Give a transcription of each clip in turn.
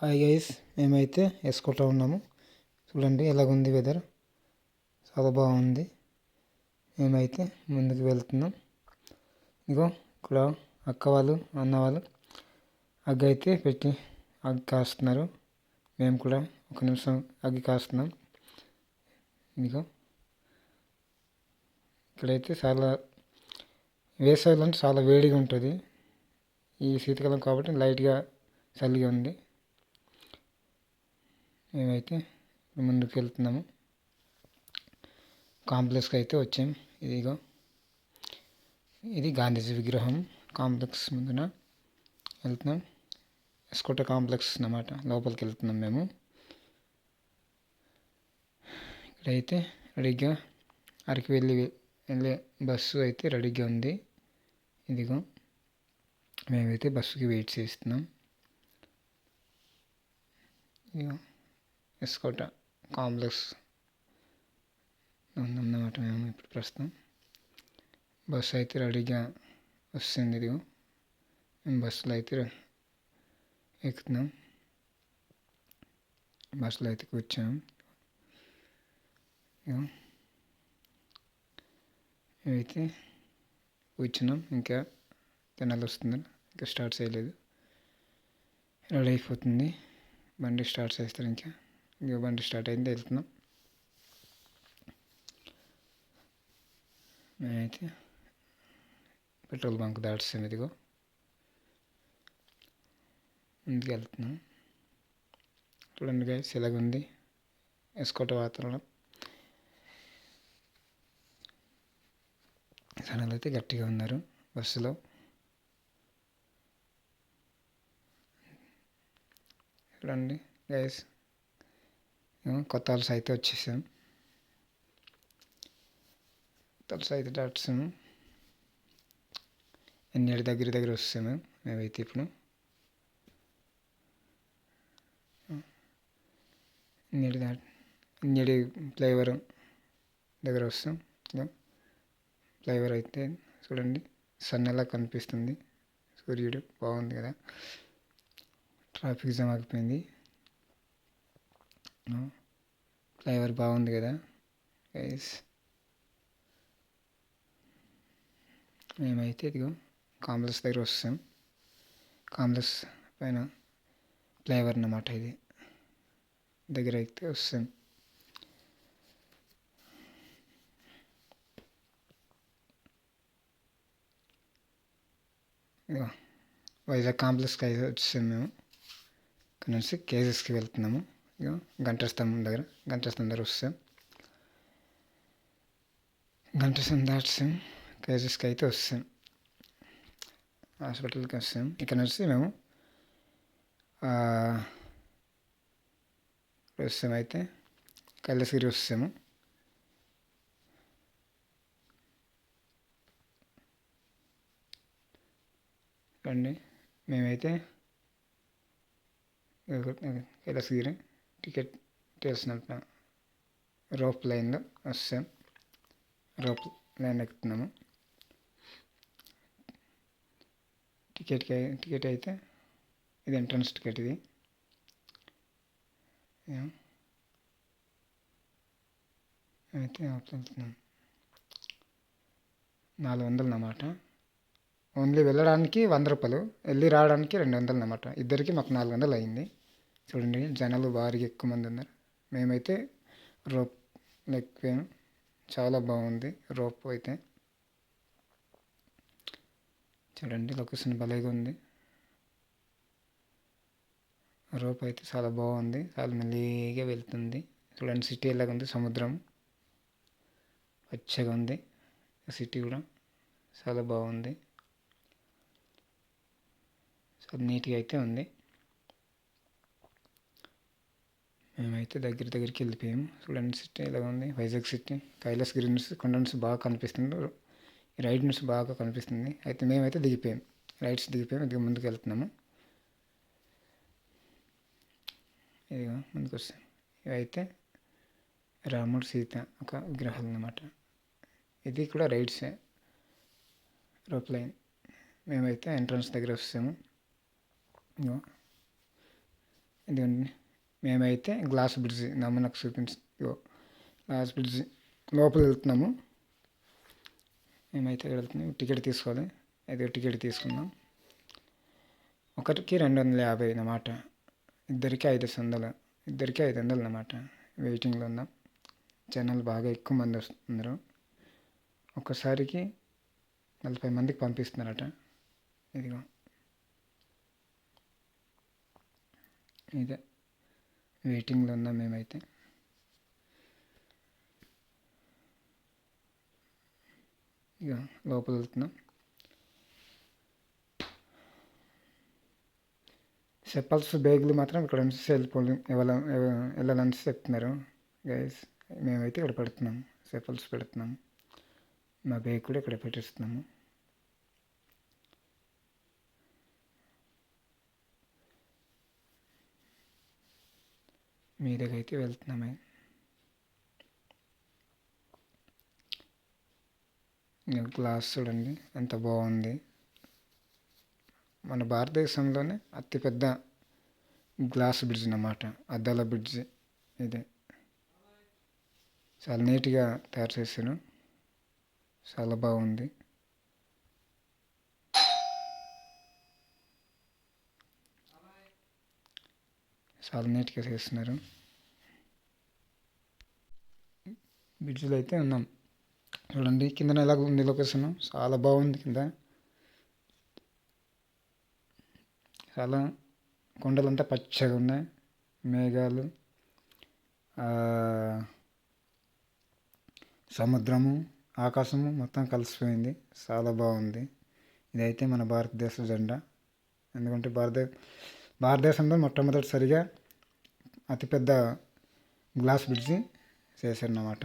Hi guys, మేమైతే ఎస్కోట్లో ఉన్నాము. చూడండి ఎలాగుంది వెదర్, చాలా బాగుంది. మేమైతే ముందుకు వెళ్తున్నాం. ఇగో ఇక్కడ అక్క వాళ్ళు అన్న వాళ్ళు అగ్గి అయితే పెట్టి అగ్గి కాస్తున్నారు. మేము కూడా ఒక నిమిషం అగ్గి కాస్తున్నాం. ఇదిగో ఇక్కడైతే చాలా వేసవిలో చాలా వేడిగా ఉంటుంది. ఈ శీతకాలం కాబట్టి లైట్గా చలిగా ఉంది. మేమైతే ముందుకు వెళ్తున్నాము. కాంప్లెక్స్కి అయితే వచ్చాం. ఇదిగో ఇది గాంధీజీ విగ్రహం కాంప్లెక్స్ ముందున వెళ్తున్నాం. ఎస్కోట కాంప్లెక్స్ అన్నమాట. లోపలికి వెళ్తున్నాం మేము. ఇక్కడైతే రెడీగా అరకు వెళ్ళే బస్సు అయితే రెడీగా ఉంది. ఇదిగో మేమైతే బస్సుకి వెయిట్ చేస్తున్నాం. ఇదిగో ఎస్కోట కాంప్లెక్స్ ఉందన్నమాట. మేము ఇప్పుడు ప్రస్తుతం బస్సు అయితే రెడీగా వస్తుంది. ఇదిగో మేము బస్సులో అయితే ఎక్కుతున్నాం. బస్సులో అయితే కూర్చాము. మేమైతే కూర్చున్నాం. ఇంకా తినాలి వస్తుంది. ఇంకా స్టార్ట్ చేయలేదు. రెడీ అయిపోతుంది. బండి స్టార్ట్ చేస్తారు. ఇంకా బండి స్టార్ట్ అయింది, వెళ్తున్నాం. మేమైతే పెట్రోల్ బంక్ దాటిస్తాం. ఇదిగో ముందుకు వెళ్తున్నాం. చూడండి గైస్ ఎలాగుంది ఎస్కోట వాతావరణం. జనాలు అయితే గట్టిగా ఉన్నారు బస్సులో. చూడండి గైస్, కొత్త వలస అయితే వచ్చేసాం. వలస అయితే దాటాము. ఎన్నిటి దగ్గర వస్తాము మేమైతే ఇప్పుడు. ఎన్నిటి ఫ్లైఓవర్ దగ్గర వస్తాం. ఫ్లైఓవర్ అయితే చూడండి సన్ ఎలా కనిపిస్తుంది, సూర్యుడు బాగుంది కదా. ట్రాఫిక్ జామ్ ఆగిపోయింది. ఫ్లైఓవర్ బాగుంది కదా గైస్. మేమైతే ఇదిగో కాంప్లెక్స్ దగ్గర వస్తాం. కాంప్లెక్స్ పైన ఫ్లైఓవర్ అన్నమాట. ఇది దగ్గర అయితే వస్తాం. ఇదిగో వైజాగ్ కాంప్లెక్స్కి అయితే వచ్చాము మేము. ఇక్కడ నుంచి కేజెస్కి వెళ్తున్నాము. ఇగో గంట స్తంభం దగ్గర వస్తాం. గంట స్తంభం దాటాం. కేజెస్కి అయితే వస్తాం. హాస్పిటల్కి వస్తాం. ఇక్కడ నుంచి మేము అయితే కైలాసగిరి వస్తాము. రండి, మేమైతే కైలాసగిరి టికెట్ తెలిసినట్టు రోప్ లైన్లో వస్తాం. Rope line ఎక్కుతున్నాము. టికెట్ అయితే ఇది ఎంట్రన్స్ టికెట్. ఇది అయితే వెళ్తున్నాం. 400 అన్నమాట. ఓన్లీ వెళ్ళడానికి 100 రూపాయలు, వెళ్ళి రావడానికి 200 అన్నమాట. ఇద్దరికి మాకు 400 అయింది. చూడండి జనాలు భారీగా ఎక్కువ మంది ఉన్నారు. మేమైతే రోప్ ఎక్కాము. చాలా బాగుంది రోప్ అయితే. చూడండి లొకేషన్ భలేగా ఉంది. రోప్ అయితే చాలా బాగుంది. చాలా మెల్లిగా వెళ్తుంది. చూడండి సిటీ ఎలాగ ఉంది, సముద్రం పచ్చగా ఉంది. సిటీ కూడా చాలా బాగుంది. చాలా నీట్గా అయితే ఉంది. మేమైతే దగ్గరికి వెళ్ళిపోయాము. చూడండి సిటీ ఎలా ఉంది. వైజాగ్ సిటీ కైలాసగిరి నుంచి కొండ నుంచి బాగా కనిపిస్తుంది. రైట్ నుంచి బాగా కనిపిస్తుంది. అయితే మేమైతే దిగిపోయాం. రైట్స్ దిగిపోయాము. ఇది ముందుకు వెళ్తున్నాము. ఇదిగో ముందుకు వస్తాం. ఇవైతే రాముడు సీత ఒక విగ్రహాలు అన్నమాట. ఇది కూడా రైట్సే రోప్ లైన్. మేమైతే ఎంట్రన్స్ దగ్గర వస్తాము. ఇదిగోండి మేమైతే గ్లాస్ బ్రిడ్జ్ నమ్మనకు ఇగో గ్లాస్ బ్రిడ్జ్ లోపల వెళ్తున్నాము. మేమైతే వెళ్తున్నాం, టికెట్ తీసుకోవాలి. అయితే టికెట్ తీసుకున్నాం. ఒకరికి 250 అన్నమాట. ఇద్దరికి 500, ఇద్దరికి 500 అన్నమాట. వెయిటింగ్లో ఉన్నాం. జనాలు బాగా ఎక్కువ మంది వస్తున్నారు. ఒక్కసారికి 40 మందికి పంపిస్తున్నారట. ఇదిగో ఇదే వెయిటింగ్లో ఉన్నాం మేమైతే. ఇక లోపల వెళ్తున్నాం. చెప్పల్స్ బ్యాగులు మాత్రం ఇక్కడ నుంచి వెళ్ళాలని చెప్తున్నారు గైస్. మేమైతే ఇక్కడ పెడుతున్నాం, చెప్పల్స్ పెడుతున్నాం. మా బ్యాగ్ కూడా ఇక్కడ పెట్టిస్తున్నాము. మీదకైతే వెళ్తున్నామే. గ్లాస్ చూడండి ఎంత బాగుంది. మన భారతదేశంలోనే అతిపెద్ద గ్లాస్ బ్రిడ్జ్ అన్నమాట, అద్దాల బ్రిడ్జ్ ఇదే. చాలా నీట్గా తయారు చేశాను, చాలా బాగుంది. చాలా నీట్గా చేస్తున్నారు. బ్రిడ్జ్లో అయితే ఉన్నాం చూడండి. కింద ఎలా ఉంది లొకేషన్, చాలా బాగుంది. కింద చాలా కొండలంతా పచ్చగా ఉన్నాయి. మేఘాలు, సముద్రము, ఆకాశము మొత్తం కలిసిపోయింది. చాలా బాగుంది. ఇదైతే మన భారతదేశ జెండా. ఎందుకంటే భారతదేశంలో మొట్టమొదటిసారిగా అతిపెద్ద గ్లాస్ బ్రిడ్జి చేశారన్నమాట.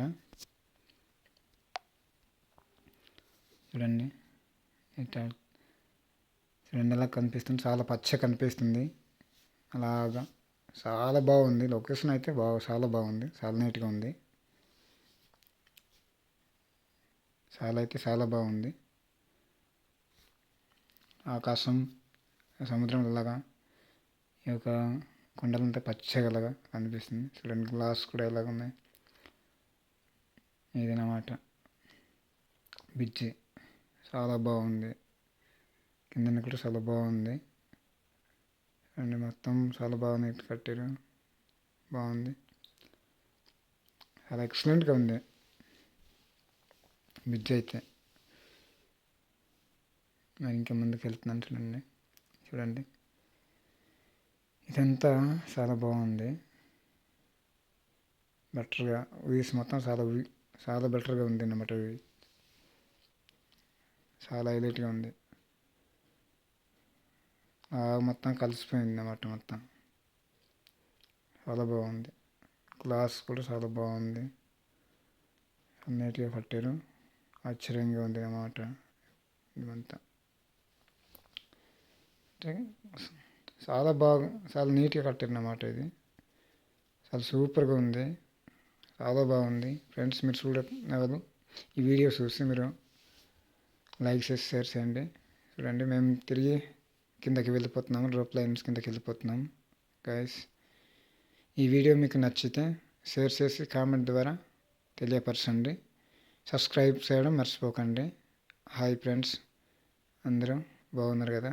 చూడండి చూడండి ఎలా కనిపిస్తుంది, చాలా పచ్చగా కనిపిస్తుంది. అలాగా చాలా బాగుంది. లొకేషన్ అయితే చాలా బాగుంది, చాలా నీట్గా ఉంది. చాలా బాగుంది. ఆకాశం, సముద్రం ఇలాగా, ఈ యొక్క కొండలంతా పచ్చగా అలాగా కనిపిస్తుంది. చూడండి గ్లాస్ కూడా ఎలాగ ఉన్నాయి. ఇదన్నమాట బ్రిడ్జి, చాలా బాగుంది. కింద కూడా చాలా బాగుంది అండ్ మొత్తం చాలా బాగా నీట్ కట్టారు. బాగుంది, చాలా ఎక్సలెంట్గా ఉంది బ్రిడ్జ్ అయితే. మరి ఇంకా ముందుకు వెళ్తున్నాను చూడండి. ఇదంతా చాలా బాగుంది. బెటర్గా వ్యూస్ మొత్తం చాలా బెటర్గా ఉంది అన్నమాట. చాలా హైలైట్గా ఉంది. మొత్తం కలిసిపోయింది అన్నమాట. మొత్తం చాలా బాగుంది. గ్లాస్ కూడా చాలా బాగుంది, నీట్గా కట్టారు. ఆశ్చర్యంగా ఉంది అన్నమాట. ఇదంతా అంటే చాలా నీట్గా కట్టారు అన్నమాట. ఇది చాలా సూపర్గా ఉంది, చాలా బాగుంది. ఫ్రెండ్స్, మీరు చూడగలరు. ఈ వీడియో చూసి మీరు లైక్ చేసి షేర్ చేయండి. చూడండి మేము తిరిగి కిందకి వెళ్ళిపోతున్నాము, రోప్ లైన్స్ కిందకి వెళ్ళిపోతున్నాము గైస్. ఈ వీడియో మీకు నచ్చితే షేర్ చేసి కామెంట్ ద్వారా తెలియపరచండి. సబ్స్క్రైబ్ చేయడం మర్చిపోకండి. హాయ్ ఫ్రెండ్స్, అందరూ బాగున్నారు కదా?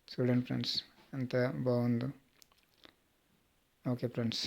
చూడండి ఫ్రెండ్స్ ఎంత బాగుందో. Okay friends.